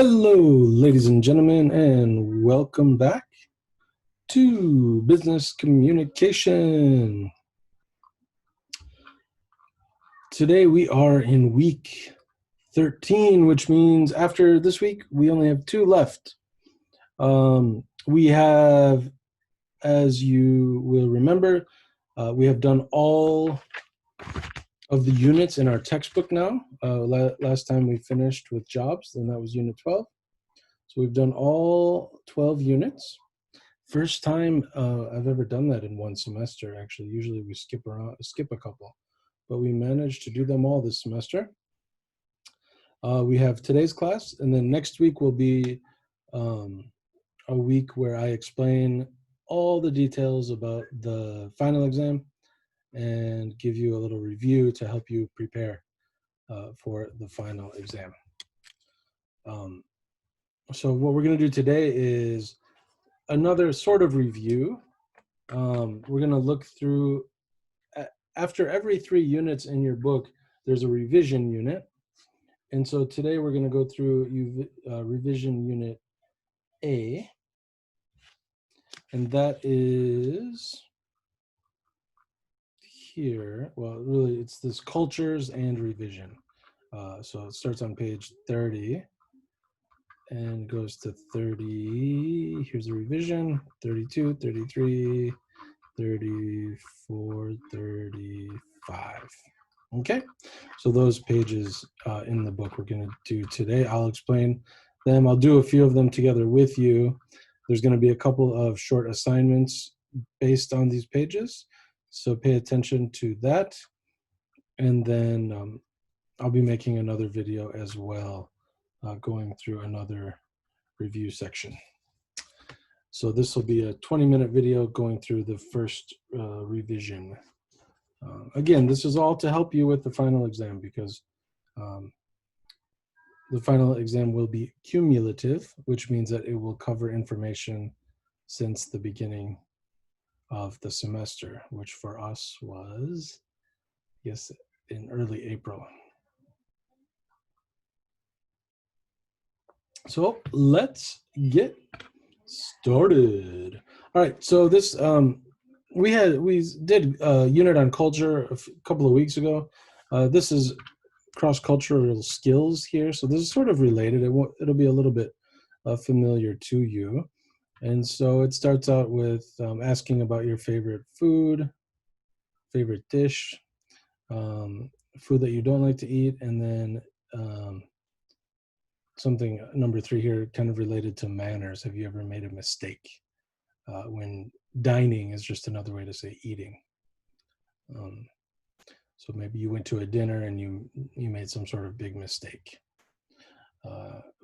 Hello, ladies and gentlemen, and welcome back to Business Communication. Today we are in week 13, which means after this week, we only have 2 left. We have, as you will remember, we have done all of the units in our textbook now. Last time we finished with jobs, and that was Unit 12. So we've done all 12 units. First time I've ever done that in one semester, actually. Usually we skip a couple, but we managed to do them all this semester. We have today's class, and then next week will be a week where I explain all the details about the final exam and give you a little review to help you prepare for the final exam. So what we're going to do today is another sort of review. We're going to look through, after every 3 units in your book, there's a revision unit. And so today we're going to go through revision unit A. And that is here. Well, really, it's this cultures and revision. So it starts on page 30 and goes to 30. Here's a revision, 32, 33, 34, 35. Okay, so those pages in the book we're going to do today. I'll explain them. I'll do a few of them together with you. There's going to be a couple of short assignments based on these pages, so pay attention to that. And then I'll be making another video as well, going through another review section. So this will be a 20-minute video going through the first revision. Again, this is all to help you with the final exam, because the final exam will be cumulative, which means that it will cover information since the beginning of the semester, which for us was, yes, in early April. So let's get started. All right, so this we did a unit on culture a couple of weeks ago. This is cross-cultural skills here, so this is sort of related. It'll be a little bit familiar to you. And so it starts out with asking about your favorite food, favorite dish, food that you don't like to eat, and then something, number 3 here, kind of related to manners. Have you ever made a mistake? When dining is just another way to say eating. So maybe you went to a dinner and you made some sort of big mistake.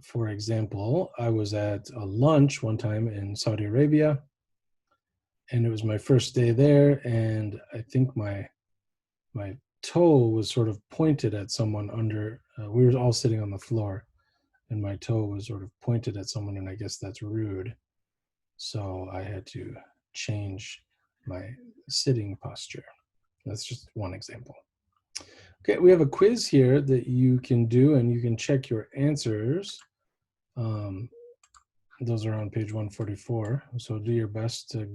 For example, I was at a lunch one time in Saudi Arabia, and it was my first day there, and I think my toe was sort of pointed at someone under, we were all sitting on the floor, and my toe was sort of pointed at someone, and I guess that's rude. So I had to change my sitting posture. That's just one example. Okay, we have a quiz here that you can do, and you can check your answers. Those are on page 144. So do your best to,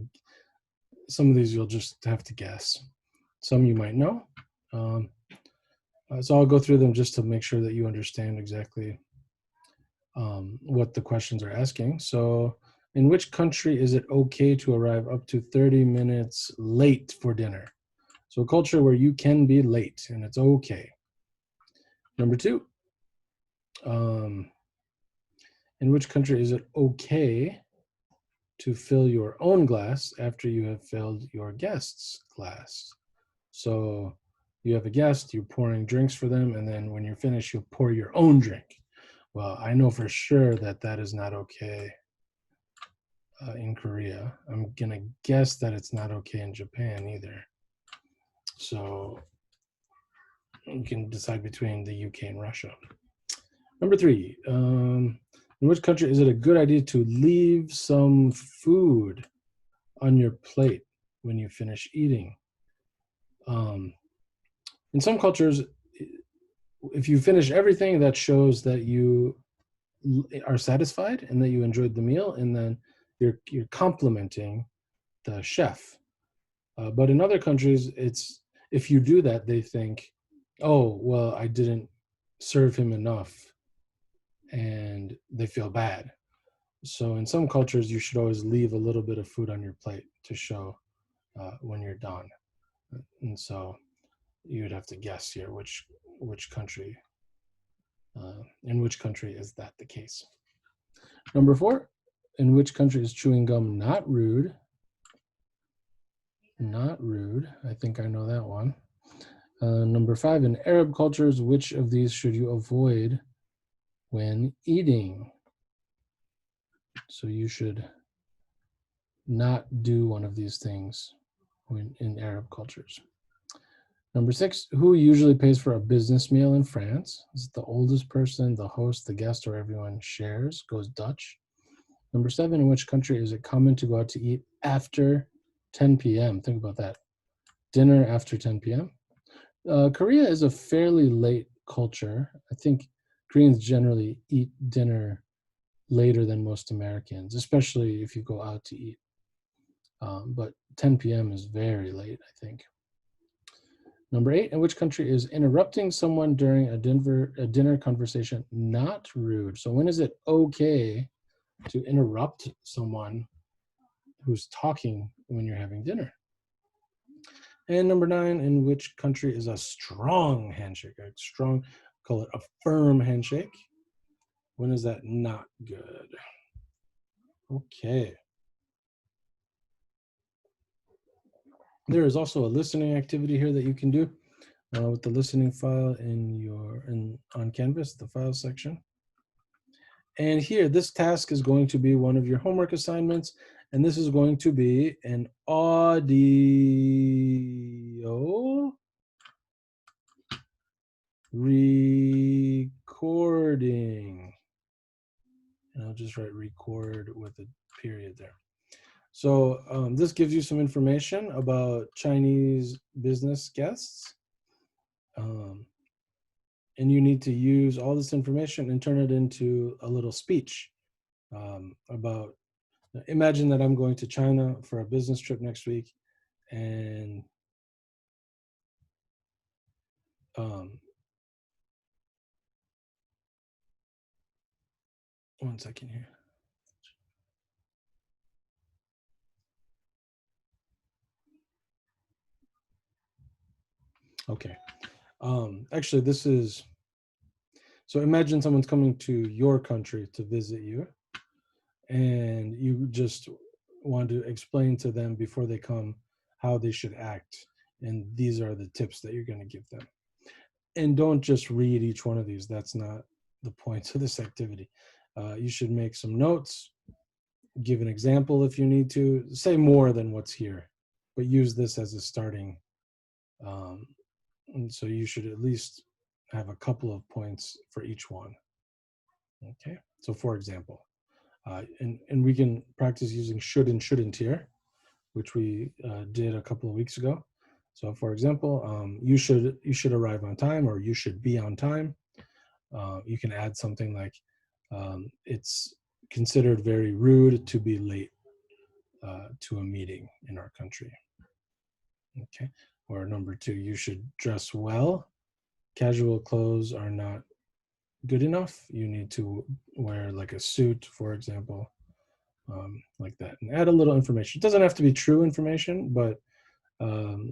some of these you'll just have to guess. Some you might know. So I'll go through them just to make sure that you understand exactly what the questions are asking. So, in which country is it okay to arrive up to 30 minutes late for dinner? So a culture where you can be late and it's okay. Number 2, in which country is it okay to fill your own glass after you have filled your guest's glass? So you have a guest, you're pouring drinks for them, and then when you're finished, you'll pour your own drink. Well, I know for sure that that is not okay in Korea. I'm gonna guess that it's not okay in Japan either. So you can decide between the UK and Russia. Number 3, in which country is it a good idea to leave some food on your plate when you finish eating? In some cultures, if you finish everything, that shows that you are satisfied and that you enjoyed the meal, and then you're complimenting the chef. But in other countries, it's if you do that, they think, oh, well, I didn't serve him enough, and they feel bad. So in some cultures, you should always leave a little bit of food on your plate to show when you're done. And so you would have to guess here which country, in which country is that the case. Number 4, in which country is chewing gum not rude? Not rude. I think I know that one. Number 5, in Arab cultures, which of these should you avoid when eating? So you should not do one of these things when in Arab cultures. Number 6, who usually pays for a business meal in France? Is it the oldest person, the host, the guest, or everyone shares? Goes Dutch. Number 7, in which country is it common to go out to eat after 10 p.m.? Think about that. Dinner after 10 p.m. Korea is a fairly late culture. I think Koreans generally eat dinner later than most Americans, especially if you go out to eat. But 10 p.m. is very late, I think. Number 8, in which country is interrupting someone during a dinner conversation not rude? So when is it okay to interrupt someone who's talking when you're having dinner? And number 9, in which country is a strong handshake? A strong, call it a firm handshake. When is that not good? Okay. There is also a listening activity here that you can do with the listening file on Canvas, the file section. And here, this task is going to be one of your homework assignments, and this is going to be an audio recording. And I'll just write record with a period there. So this gives you some information about Chinese business guests. And you need to use all this information and turn it into a little speech about, imagine that I'm going to China for a business trip next week, and one second here. Okay. Actually, this is, so imagine someone's coming to your country to visit you, and you just want to explain to them before they come how they should act. And these are the tips that you're going to give them. And don't just read each one of these. That's not the point of this activity. You should make some notes, give an example if you need to, say more than what's here, but use this as a starting. And so you should at least have a couple of points for each one. Okay, so for example, and we can practice using should and shouldn't here, which we did a couple of weeks ago. So for example, you should arrive on time, or you should be on time. You can add something like, it's considered very rude to be late to a meeting in our country. Okay, or number 2, you should dress well. Casual clothes are not good enough. You need to wear like a suit, for example, like that, and add a little information. It doesn't have to be true information, but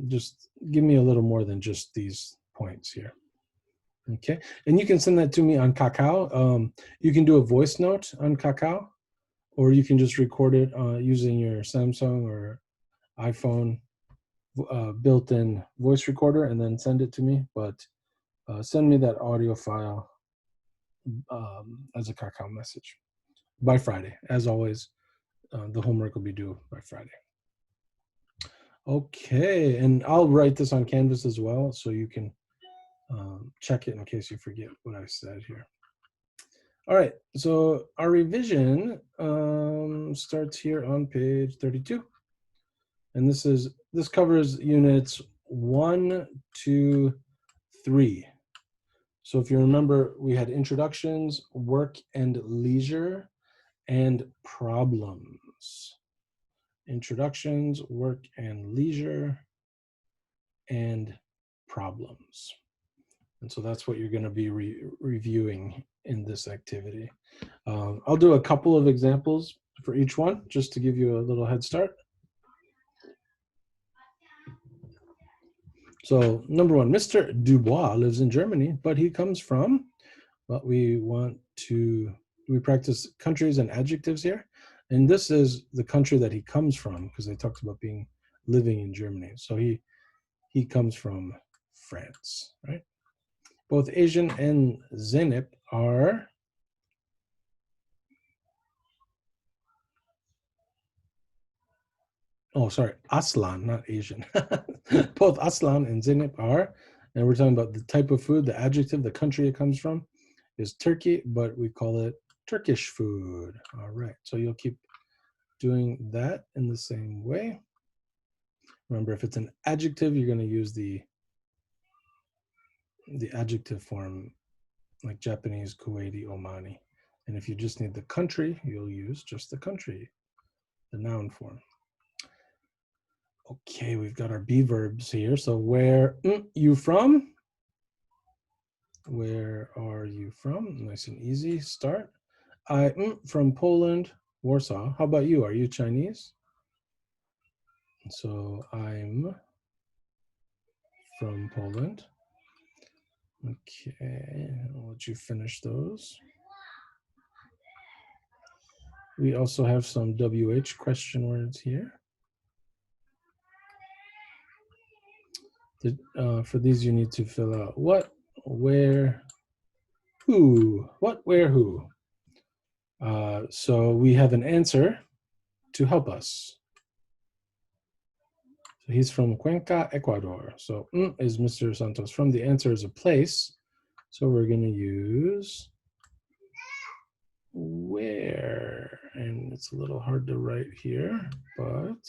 just give me a little more than just these points here. Okay, and you can send that to me on Kakao. You can do a voice note on Kakao, or you can just record it using your Samsung or iPhone built-in voice recorder and then send it to me. But send me that audio file as a Kakao message by Friday. As always, the homework will be due by Friday. Okay, and I'll write this on Canvas as well, so you can check it in case you forget what I said here. All right, so our revision starts here on page 32. And this covers units 1, 2, 3. So if you remember, we had introductions, work and leisure, and problems. Introductions, work and leisure, and problems. And so that's what you're going to be reviewing in this activity. I'll do a couple of examples for each one, just to give you a little head start. So number one, Mr. Dubois lives in Germany, but he comes from, well, we practice countries and adjectives here. And this is the country that he comes from, because they talked about living in Germany. So he comes from France, right? Both Asian and Zeynep are Aslan, not Asian. Both Aslan and Zeynep are, and we're talking about the type of food, the adjective, the country it comes from is Turkey, but we call it Turkish food. All right, so you'll keep doing that in the same way. Remember, if it's an adjective, you're going to use the adjective form, like Japanese, Kuwaiti, Omani. And if you just need the country, you'll use just the country, the noun form. Okay, we've got our be verbs here. So where you from? Where are you from? Nice and easy. Start. I'm from Poland, Warsaw. How about you? Are you Chinese? So I'm from Poland. Okay, I'll let you finish those. We also have some WH question words here. For these, you need to fill out what, where, who. What, where, who. So we have an answer to help us. So he's from Cuenca, Ecuador. So is Mr. Santos from? The answer is a place. So we're going to use where. And it's a little hard to write here, but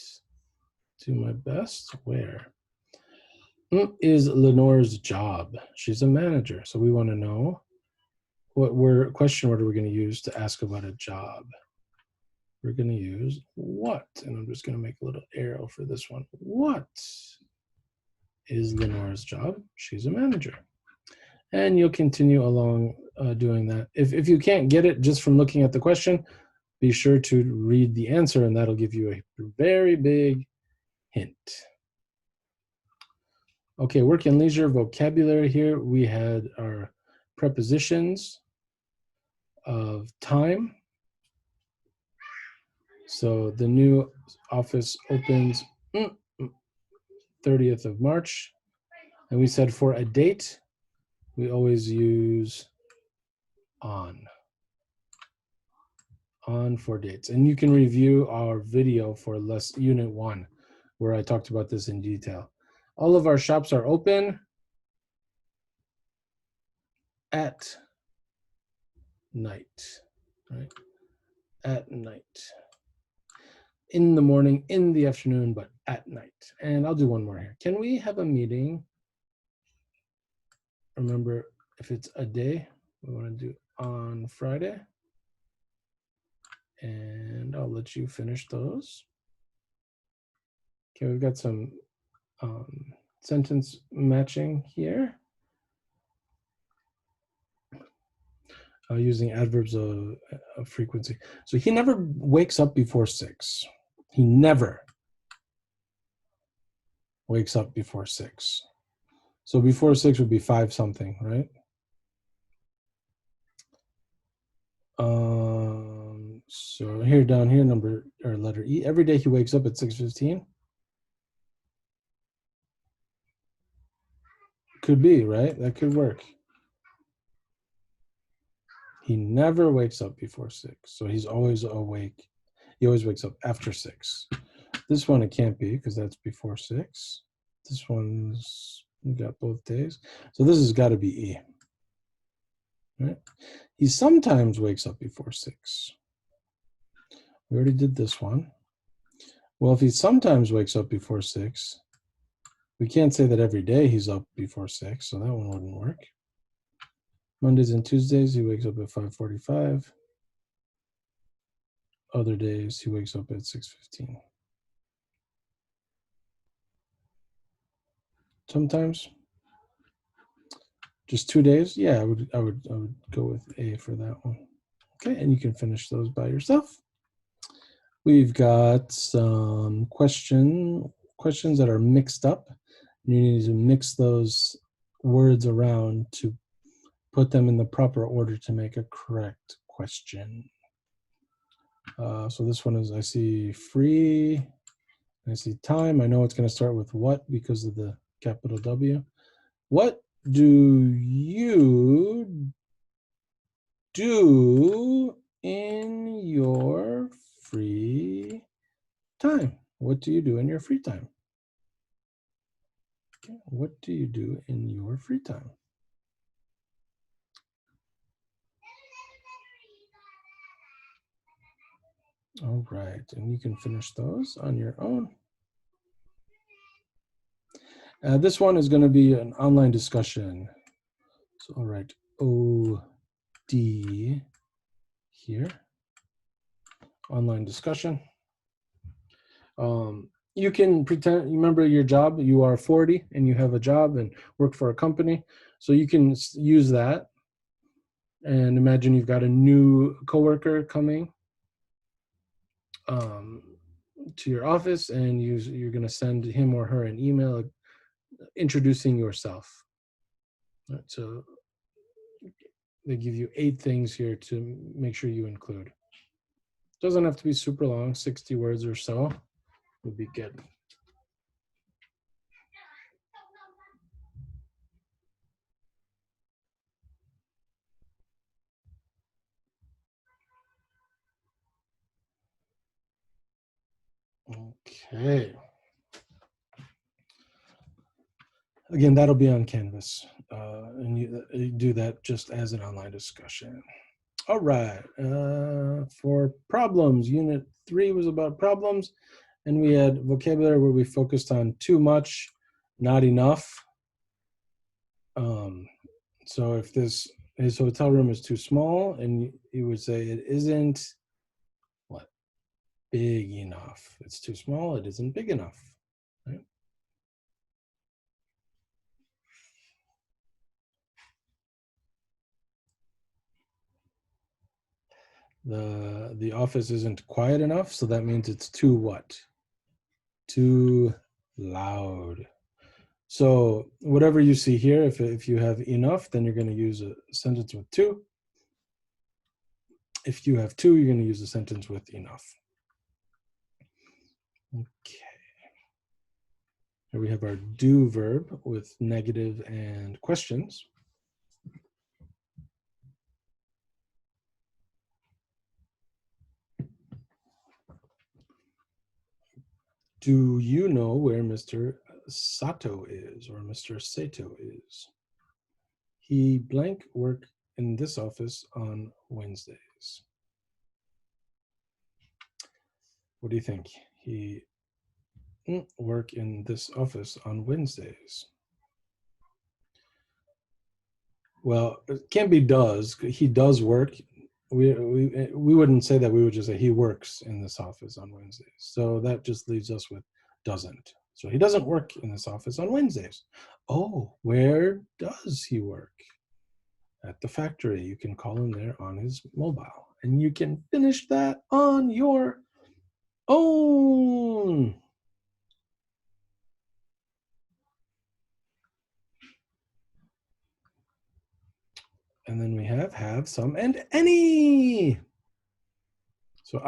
do my best. Where is Lenore's job? She's a manager. So we want to know what question word are we going to use to ask about a job? We're going to use what, and I'm just going to make a little arrow for this one. What is Lenore's job? She's a manager. And you'll continue along doing that. If you can't get it just from looking at the question, be sure to read the answer, and that'll give you a very big hint. Okay, work and leisure vocabulary here. We had our prepositions of time. So the new office opens 30th of March. And we said for a date, we always use on for dates. And you can review our video for Unit 1, where I talked about this in detail. All of our shops are open at night, right? At night. In the morning, in the afternoon, but at night. And I'll do one more here. Can we have a meeting? Remember, if it's a day, we want to do on Friday. And I'll let you finish those. Okay, we've got some sentence matching here. Using adverbs of frequency. So he never wakes up before 6. He never wakes up before 6. So before 6 would be 5 something, right? So here, down here, letter E. Every day he wakes up at 6:15. Could be, right? That could work. He never wakes up before 6. So he's always awake. He always wakes up after 6. This one, it can't be because that's before 6. This one's, we got both days. So this has got to be E. Right? He sometimes wakes up before 6. We already did this one. Well, if he sometimes wakes up before 6, we can't say that every day he's up before 6, so that one wouldn't work. Mondays and Tuesdays, he wakes up at 5:45. Other days, he wakes up at 6:15. Sometimes, just 2 days. Yeah, I would go with A for that one. Okay, and you can finish those by yourself. We've got some questions that are mixed up. You need to mix those words around to put them in the proper order to make a correct question. So this one is, I see free, I see time. I know it's going to start with what because of the capital W. What do you do in your free time? What do you do in your free time? Okay. What do you do in your free time? All right, and you can finish those on your own. This one is going to be an online discussion. So, all right, OD here, online discussion. You can pretend, you remember your job, you are 40 and you have a job and work for a company. So you can use that and imagine you've got a new coworker coming to your office and you're going to send him or her an email introducing yourself. Right, so they give you 8 things here to make sure you include. Doesn't have to be super long, 60 words or so would be good. Okay. Again, that'll be on Canvas, and you do that just as an online discussion. All right. For problems, Unit 3 was about problems, and we had vocabulary where we focused on too much, not enough. So if his hotel room is too small, and you would say it isn't what? Big enough. It's too small, it isn't big enough. Right? The office isn't quiet enough, so that means it's too what? Too loud. So whatever you see here, if you have enough, then you're going to use a sentence with too. If you have too, you're going to use a sentence with enough. Okay. Here we have our do verb with negative and questions. Do you know where Mr. Sato is or Mr. Sato is? He blank work in this office on Wednesdays. What do you think? He work in this office on Wednesdays. Well, it can't be does. He does work. We wouldn't say that. We would just say he works in this office on Wednesdays. So that just leaves us with doesn't. So he doesn't work in this office on Wednesdays. Oh, where does he work? At the factory. You can call him there on his mobile. And you can finish that on your own. And then we have, some, and any. So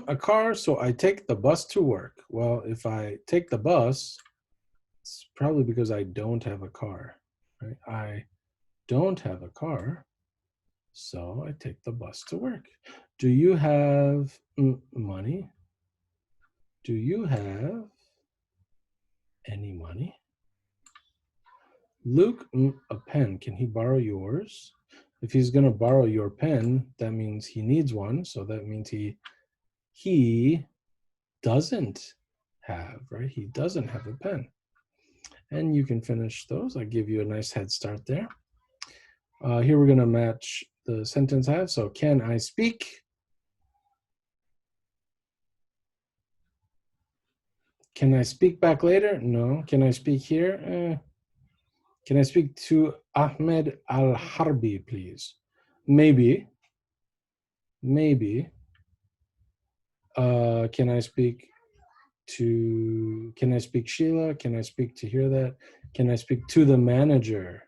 a car, so I take the bus to work. Well, if I take the bus, it's probably because I don't have a car, right? I don't have a car, so I take the bus to work. Do you have money? Do you have any money? Luke, a pen. Can he borrow yours? If he's going to borrow your pen, that means he needs one. So that means he doesn't have, right? He doesn't have a pen. And you can finish those. I give you a nice head start there. Here we're going to match the sentence I have. So can I speak? Can I speak back later? No. Can I speak here? Can I speak to Ahmed Al-Harbi, please? Maybe. Maybe. Can I speak Sheila? Can I speak to hear that? Can I speak to the manager?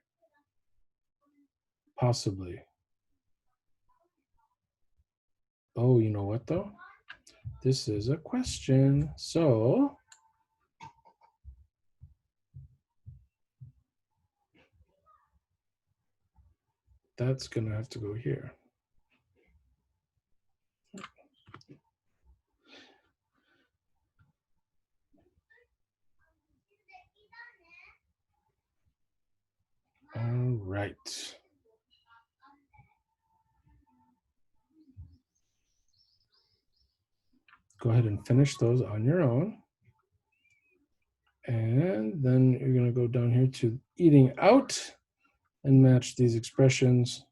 Possibly. Oh, you know what though? This is a question. So that's gonna have to go here. All right. Go ahead and finish those on your own. And then you're going to go down here to eating out and match these expressions.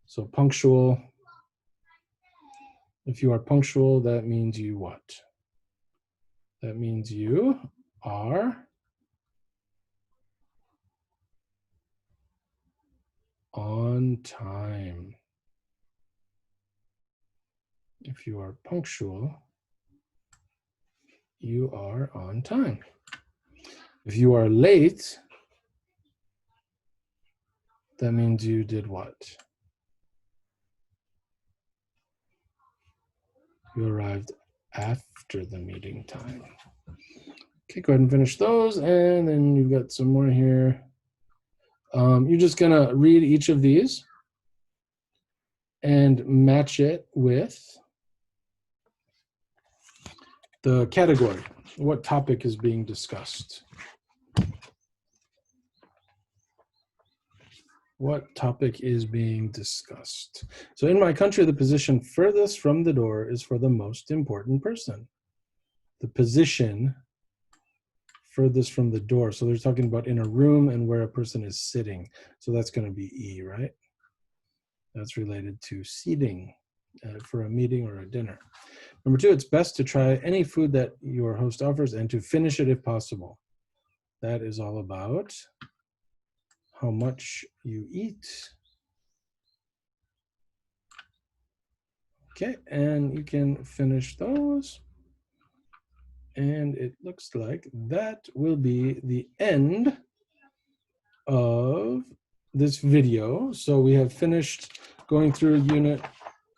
So punctual. If you are punctual, that means you what? That means you are on time. If you are punctual, you are on time. If you are late, that means you did what? You arrived after the meeting time. Okay, go ahead and finish those. And then you've got some more here. You're just gonna read each of these and match it with the category. What topic is being discussed? What topic is being discussed? So in my country, the position furthest from the door is for the most important person. The position furthest from the door. So they're talking about in a room and where a person is sitting. So that's going to be E, right? That's related to seating for a meeting or a dinner. Number 2, it's best to try any food that your host offers and to finish it if possible. That is all about how much you eat. Okay, and you can finish those. And it looks like that will be the end of this video. So we have finished going through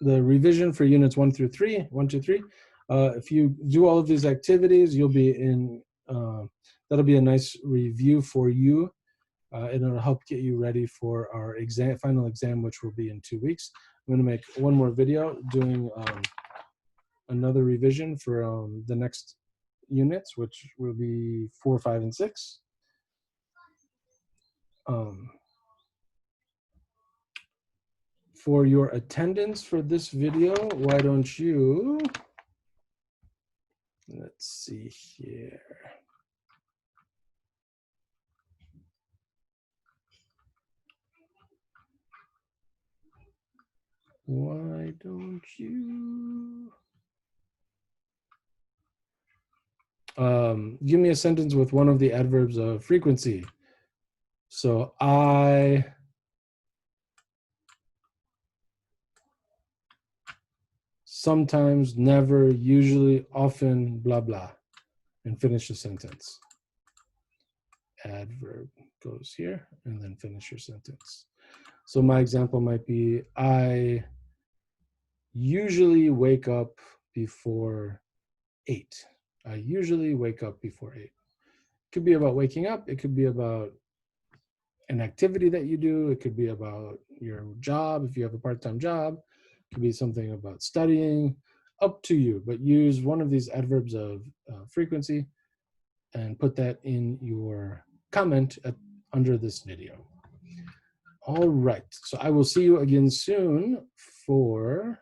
the revision for units 1 through 3, 1, 2, 3. If you do all of these activities, you'll be in, that'll be a nice review for you. And it'll help get you ready for our final exam, which will be in 2 weeks. I'm going to make one more video doing another revision for the next units, which will be 4, 5, and 6. For your attendance for this video, why don't you, let's see here. Why don't you give me a sentence with one of the adverbs of frequency. So I, sometimes, never, usually, often, blah, blah, and finish the sentence. Adverb goes here and then finish your sentence. So my example might be, I usually wake up before 8. I usually wake up before 8. It could be about waking up. It could be about an activity that you do. It could be about your job. If you have a part-time job, it could be something about studying, up to you, but use one of these adverbs of frequency and put that in your comment under this video. All right, so I will see you again soon for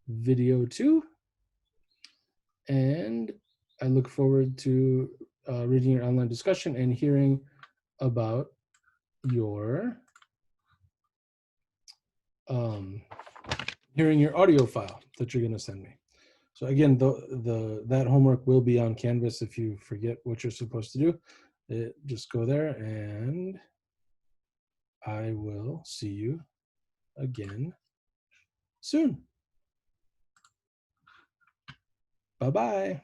video 2. And I look forward to reading your online discussion and hearing about your hearing your audio file that you're going to send me. So again, that homework will be on Canvas. If you forget what you're supposed to do, just go there, and I will see you again soon. Bye-bye.